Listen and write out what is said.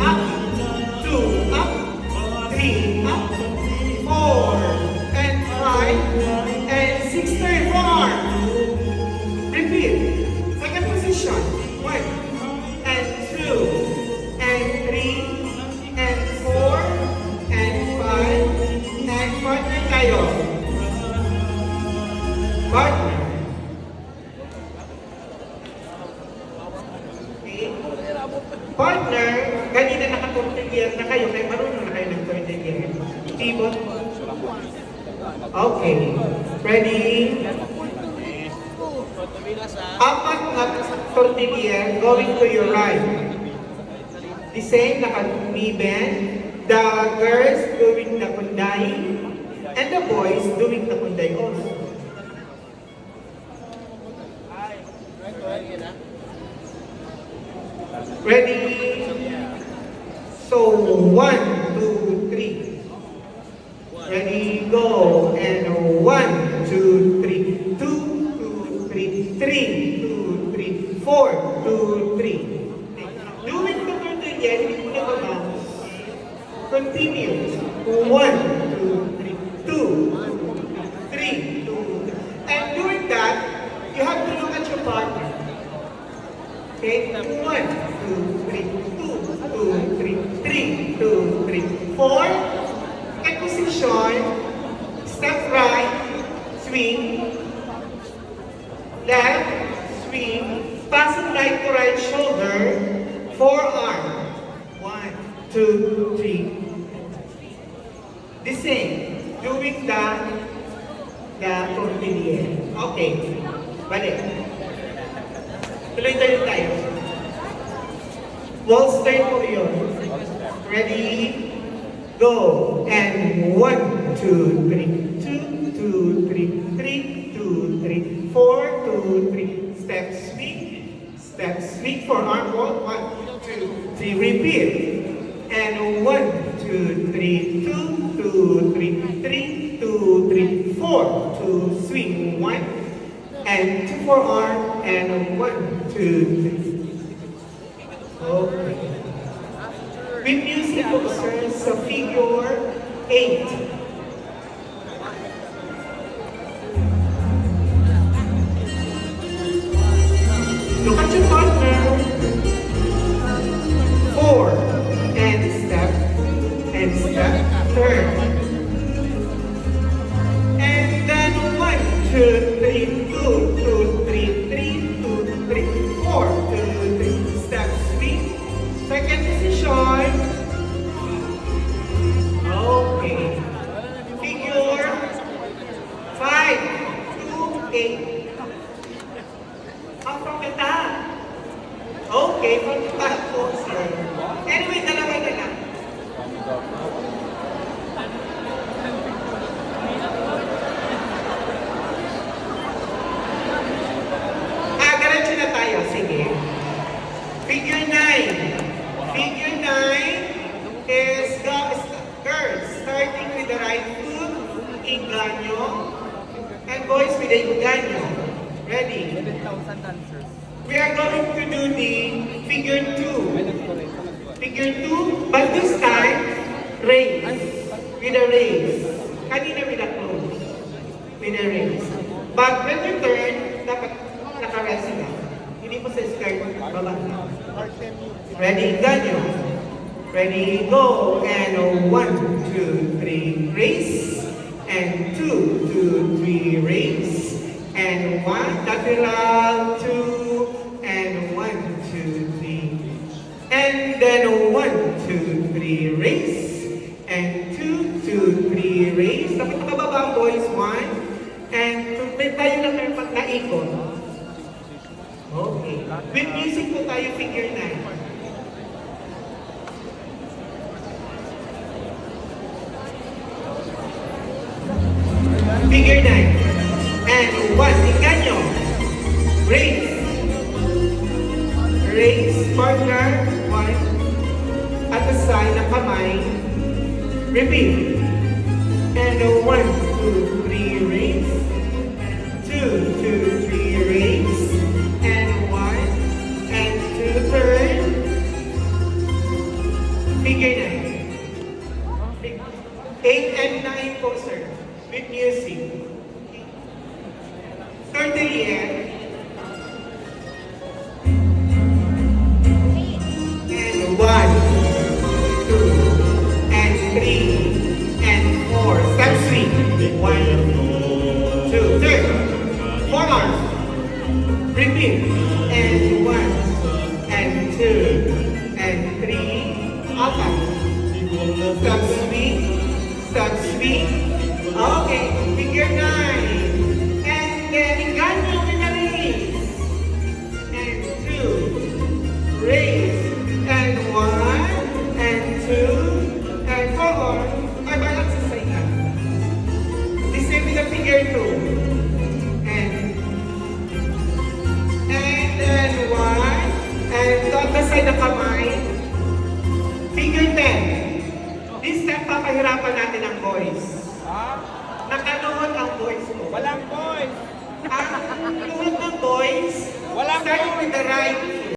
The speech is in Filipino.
up, 2 up, 3 up, 4 and 5 and 6 turn for arm. Repeat. Second position. 1 and 2 and 3 and 4 and 5 and partner kayo. Partner. Okay. Partner, kanina naka-30 years na kayo, kaya marunong na kayo ng 30 years. Tibot. Okay. Ready? Apat na 30 years going to your right. The same, naka-knee bend. The girls doing the kunday and the boys doing the kunday also. Ready? So 1, 2, 3. Ready, go. And 1, 2, 3. 2, 2, 3. 3, 2, 3. 4, 2, 3. Doing the turtle yan, hindi mo na mag-mouse. Continue. 1, 2, 3. 2, 3, 2. And doing that, you have to look at your partner. Okay? 1, 2, 3, 2, 2, 3, 3, 2, 3, 4. And position. Step right. Swing. Left. Swing. Passing right to right shoulder. Forearm. 1, 2, 3. The same. Doing the continuity. Okay. Balik. Tuloy-tuloy tayo. Wall turn po yun. Ready? Go. And 1, 2, 3. 2, 2, 3. 3, 2, 3. 4, 2, 3. Step sweep. Step sweep for arm wall. 1, 2, 3. Repeat. And 1, 2, 3. 2, 2, 3. 3, 2, 3. 4. 2, swing. 1. And 2 for arm, and 1, 2, 3. Okay. With music observe sa figure 8. Look at your partner. 4, and step, turn. And then 1, 2, 3. 2, 2, 3, 3, 2, 3, 4, 2, 3, step sweep. Second position. Okay. Figure 5, 2, 8. Ang pagkata. Okay, pagkata po, sir. Anyway, dalawa na lang. Sige. Figure 9. Figure 9 is girls starting with the right foot, inganyo, and boys with the inganyo. Ready? We are going to do the figure 2. Figure 2, but this time, raise. With a raise. Kanina with a close. With a raise. But when you turn, dapat naka-rest na. Hindi po sa skirt, baba na. Ready, ganyo. Ready, go. And 1, 2, 3, raise. And 2, 2, 3, raise. And 1, lateral, 2, and 1, 2, 3. And then 1, 2, 3, raise. And 2, 2, 3, raise. Dapat nakababa, boys. 1. And tayo lang kayo pag naikot. Okay. With music po tayo, figure 9. Figure 9. And 1, inganyo. Raise. Raise, partner. 1. At the side ng kamay. Repeat. And 1, 2, 3, raise. 2, 2, 3, raise. And 1, and 2, turn. Figure 9. 8 and 9 po, sir. With music. Turtle yan. And 1, 2, and 3, and 4. Step swing. 1, 2, third. 4 arms. Repeat. And 1, and 2, and 3. Okay. Step swing. Step swing. Okay. Figure 9. And then ganyo with the raise. And 2. Raise. And 1, and 2, and 4. Ay, balance sa side. The same with the figure 2. And then 1, and to the side ng kamay. Figure 10. This time, papahirapan natin ang boys. Nakanood ang boys mo. Walang boys! Ang luhod ng boys, Walang starting boys. with the right